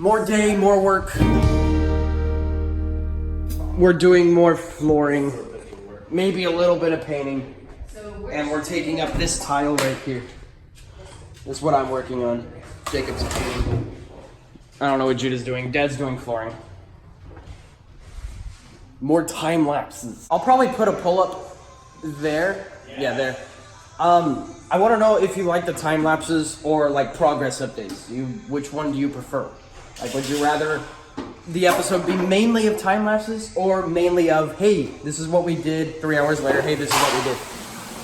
More day, more work. We're doing more flooring, maybe a little bit of painting, and we're taking up this tile right here. That's what I'm working on. Jacob's painting. I don't know what Judah's doing. Dad's doing flooring. More time lapses. I'll probably put a pull-up there. Yeah, there. I want to know if you like the time lapses or like progress updates. Which one do you prefer? Like, would you rather the episode be mainly of time lapses or mainly of, hey, this is what we did 3 hours later, hey, this is what we did?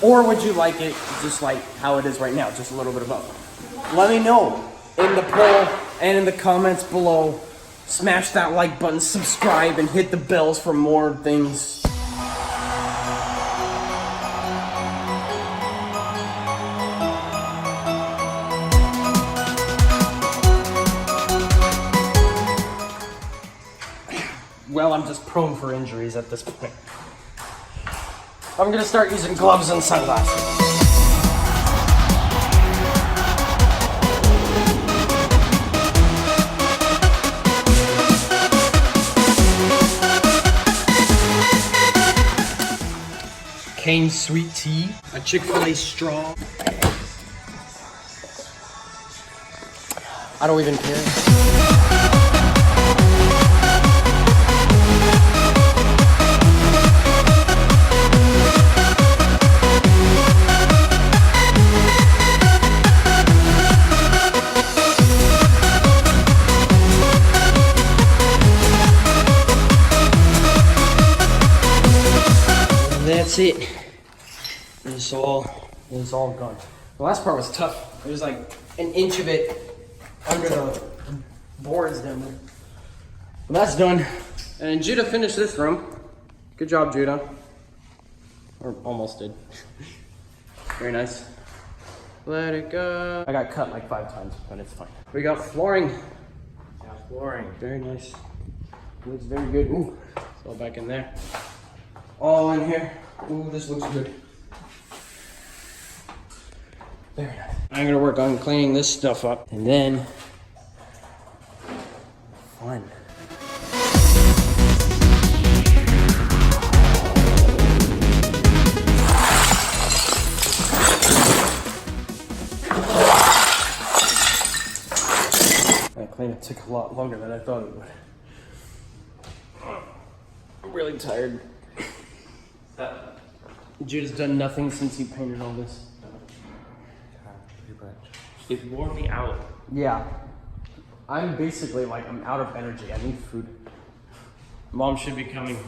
Or would you like it just like how it is right now, just a little bit of both? Let me know in the poll and in the comments below. Smash that like button, subscribe, and hit the bells for more things. Well, I'm just prone for injuries at this point. I'm gonna start using gloves and sunglasses. Cane sweet tea, a Chick-fil-A straw. I don't even care. That's it. It's all gone. The last part was tough. There was like an inch of it under the boards down there. But that's done. And Judah finished this room. Good job, Judah. Or almost did. Very nice. Let it go. I got cut like 5 times, but it's fine. We got flooring. Yeah, flooring. Very nice. Looks very good. Ooh, it's all back in there. All in here. Ooh, this looks good. Very nice. I'm gonna work on cleaning this stuff up, and then fun. That cleanup took a lot longer than I thought it would. I'm really tired. Judah's done nothing since he painted all this. It wore me out. Yeah. I'm basically like, I'm out of energy. I need food. Mom should be coming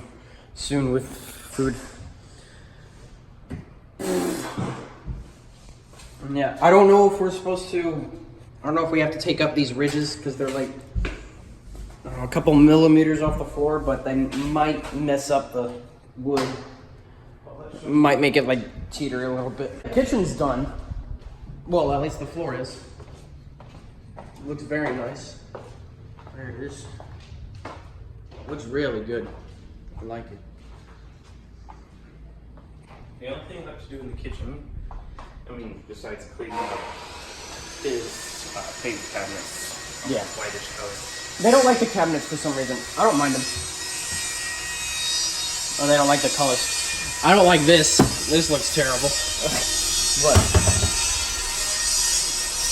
soon with food. Yeah, I don't know if we're supposed to, I don't know if we have to take up these ridges because they're like a couple millimeters off the floor, but they might mess up the wood. Might make it like teeter a little bit. The kitchen's done. Well, at least the floor is. It looks very nice. There it is. Looks really good. I like it. The only thing left to do in the kitchen, I mean, besides cleaning up, is paint cabinets. Yeah. Whitish color. They don't like the cabinets for some reason. I don't mind them. Oh, they don't like the colors. I don't like this. This looks terrible. But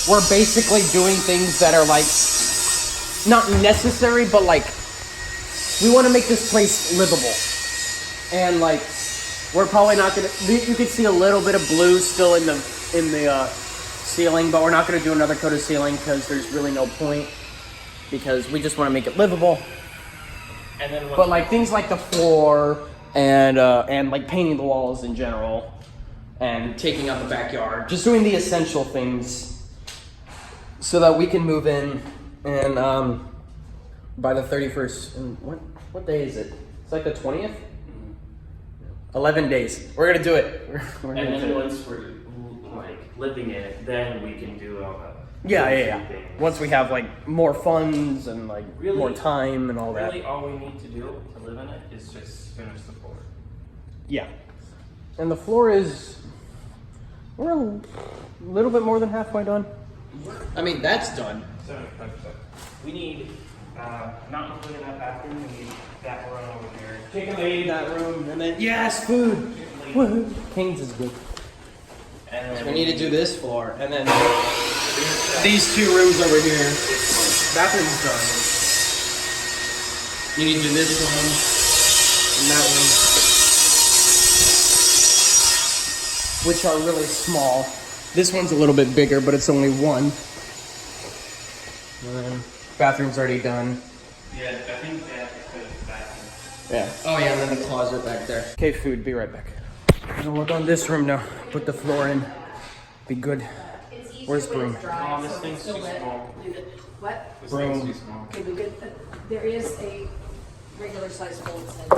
we're basically doing things that are like not necessary, but like we want to make this place livable. And like we're probably not gonna. You can see a little bit of blue still in the ceiling, but we're not gonna do another coat of ceiling because there's really no point. Because we just want to make it livable. And then but like things like the floor. And like painting the walls in general, and taking out the backyard, just doing the essential things, so that we can move in, and by the 31st. And what day is it? It's like the 20th. 11 days. We're gonna do it. And then once we're like living in it, then we can do all that. Yeah. Once we have like more funds and like really, more time and all that. Really, all we need to do to live in it is just finish the floor. Yeah. And the floor is, we're a little bit more than halfway done. I mean, that's done. 75%. We need Not including that bathroom, we need that room over here. Chick-fil-A, that room, and then yes, food. Woohoo! King's is good. And So we need to do this floor, and then these 2 rooms over here. Bathroom's done. You need to do this one and that one, which are really small. This one's a little bit bigger, but it's only 1. And then bathroom's already done. yeah, I think that is the bathroom. Yeah. Oh yeah, and then the closet back there. Okay, food. Be right back. I'm gonna work on this room now. Put the floor in. Be good. Where's broom? Oh, this thing's too small. What? This Broom. thing's too small. Okay, we good. There is a regular size fold head.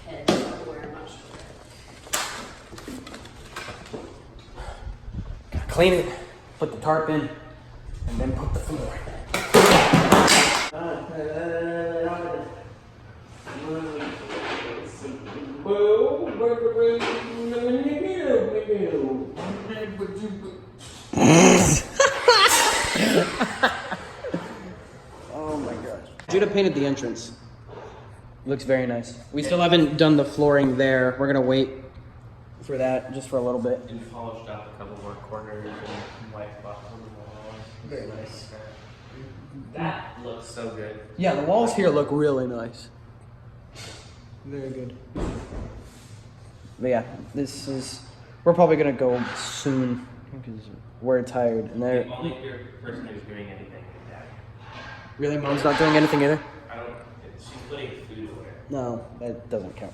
Head somewhere, I'm not sure. Clean it. Put the tarp in, and then put the floor in. Oh my gosh. Judah painted the entrance. Looks very nice. We still haven't done the flooring there. We're gonna wait for that just for a little bit. And polished up a couple more corners and white spots on the wall. Very nice. That looks so good. Yeah, the walls here look really nice. Very good. But yeah, this is. We're probably gonna go soon because we're tired and they're. The only person who's doing anything is Dad. Really, Mom's not doing anything either. I don't. She's putting food away. No, that doesn't count.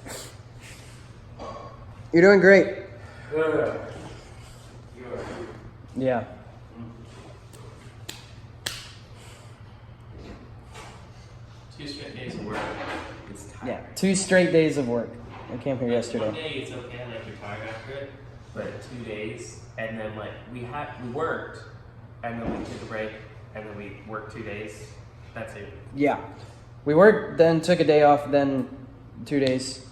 You're doing great. Good. Yeah. Two straight days of work. It's tired. Yeah. 2 straight days of work. I came here One yesterday. day it's okay, like you're tired after it, but 2 days, and then like we worked, and then we took a break, and then we worked 2 days. That's it. Yeah. We worked, then took a day off, then 2 days.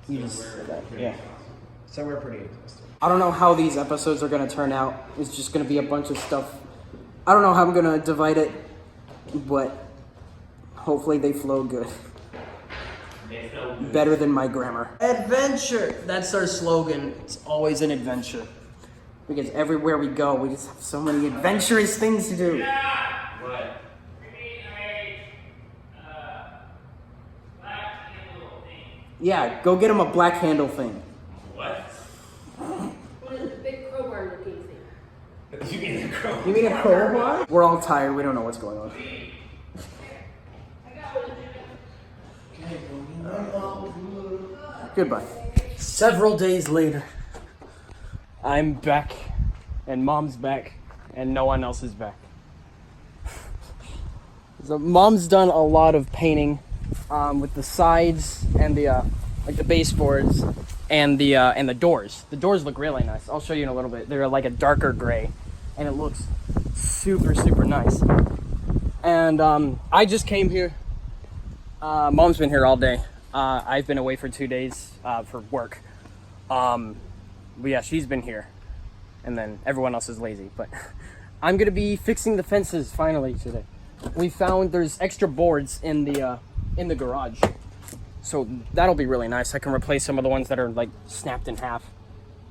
You just said that. Yeah. So we're pretty exhausted. I don't know how these episodes are gonna turn out. It's just gonna be a bunch of stuff. I don't know how I'm gonna divide it, but hopefully they flow good. They feel good. Better than my grammar. Adventure! That's our slogan. It's always an adventure. Because everywhere we go, we just have so many adventurous things to do. What? Yeah, go get him a black handle thing. What? One of the big crowbar looking thing. You mean the crow? You mean a crowbar? We're all tired. We don't know what's going on. Goodbye. Several days later, I'm back, and Mom's back, and no one else is back. So Mom's done a lot of painting with the sides and the like the baseboards and the doors. The doors look really nice. I'll show you in a little bit. They're like a darker gray, and it looks super nice. And I just came here. Mom's been here all day. I've been away for 2 days for work. But yeah, she's been here, and then everyone else is lazy. But I'm gonna be fixing the fences finally today. We found there's extra boards in the garage, so that'll be really nice. I can replace some of the ones that are like snapped in half,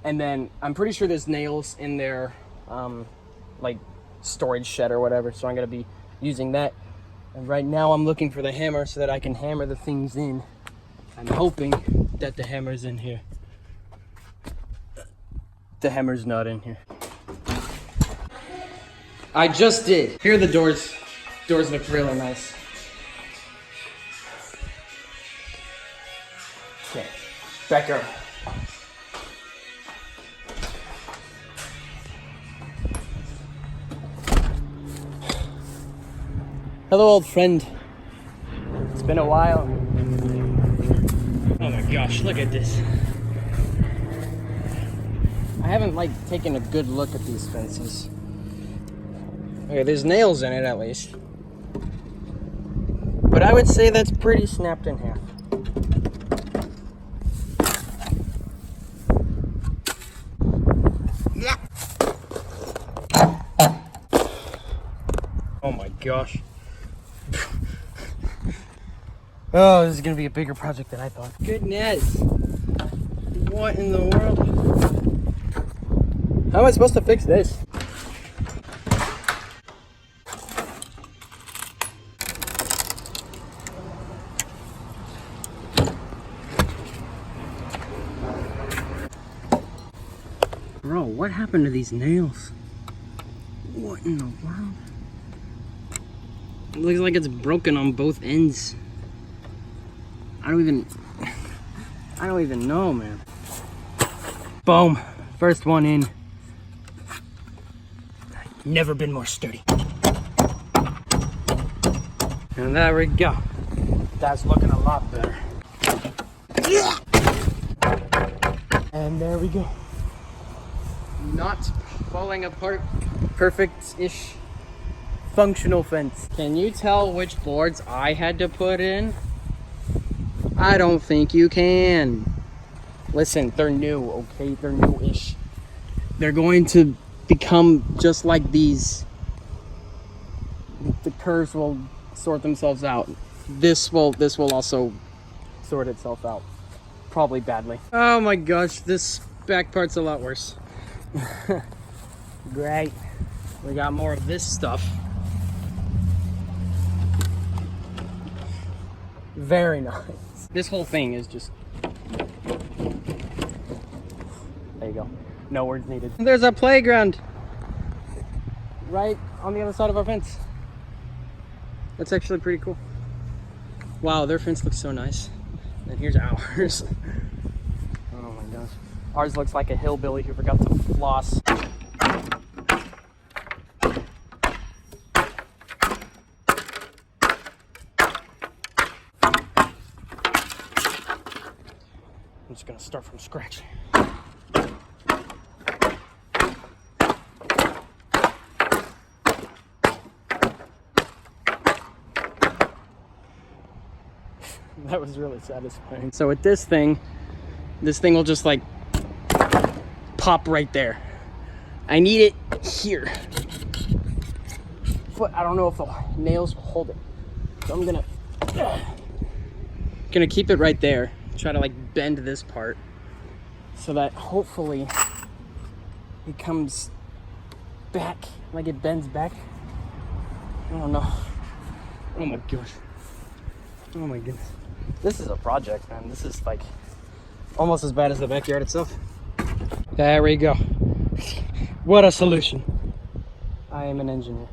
and then I'm pretty sure there's nails in their like storage shed or whatever. So I'm gonna be using that. And right now I'm looking for the hammer so that I can hammer the things in. I'm hoping that the hammer's in here. The hammer's not in here. I just did. Here are the doors. Doors look really nice. Okay, backyard. Hello, old friend. It's been a while. Oh my gosh, look at this. I haven't like taken a good look at these fences. Okay, there's nails in it at least. But I would say that's pretty snapped in half. Oh my gosh. Oh, this is gonna be a bigger project than I thought. Goodness. What in the world? How am I supposed to fix this? Bro, what happened to these nails? What in the world? It looks like it's broken on both ends. I don't even know, man. Boom. First one in. Never been more sturdy. And there we go. That's looking a lot better. And there we go. Not falling apart. Perfect-ish functional fence. Can you tell which boards I had to put in? I don't think you can. Listen, they're new, okay? They're new-ish. They're going to become just like these. The curves will sort themselves out. This will also sort itself out. Probably badly. Oh my gosh, this back part's a lot worse. Great. We got more of this stuff. Very nice. This whole thing is just... There you go. No words needed. There's a playground right on the other side of our fence. That's actually pretty cool. Wow, their fence looks so nice. And here's ours. Oh my gosh. Ours looks like a hillbilly who forgot to floss. I'm just gonna start from scratch. That was really satisfying. So with this thing will just like pop right there. I need it here. But I don't know if the nails will hold it. So I'm gonna keep it right there. Try to like bend this part so that hopefully it comes back, like it bends back. I don't know. Oh my gosh. Oh my goodness. This is a project, man. This is like almost as bad as the backyard itself. There we go. What a solution. I am an engineer.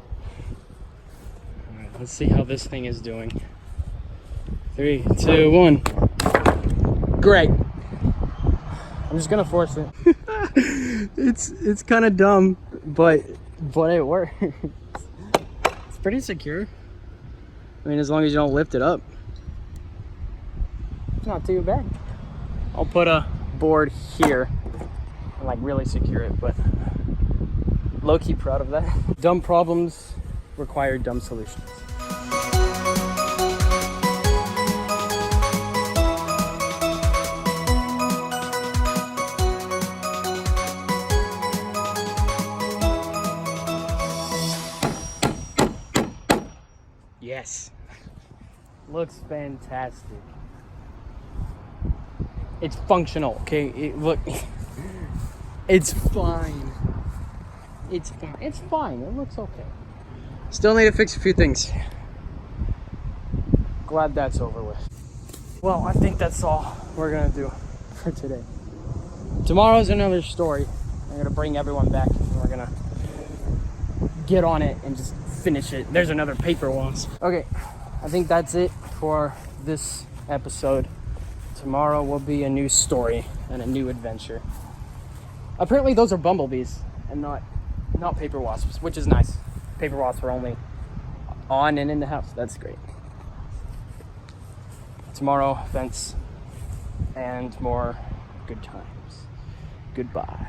All right, let's see how this thing is doing. 3, 2, 1. Great. I'm just gonna force it. It's kind of dumb, but it works. It's pretty secure. I mean, as long as you don't lift it up, it's not too bad. I'll put a board here and like really secure it, but low-key proud of that. Dumb problems require dumb solutions. Yes. Looks fantastic. It's functional, okay? Look, it's fine. It's fine. It's fine. It looks okay. Still need to fix a few things. Glad that's over with. Well, I think that's all we're gonna do for today. Tomorrow's another story. I'm gonna bring everyone back and we're gonna get on it and just finish it. There's another paper wasp. Okay, I think that's it for this episode. Tomorrow will be a new story and a new adventure. Apparently those are bumblebees and not paper wasps, which is nice. Paper wasps are only on and in the house. That's great. Tomorrow, fence and more good times. Goodbye.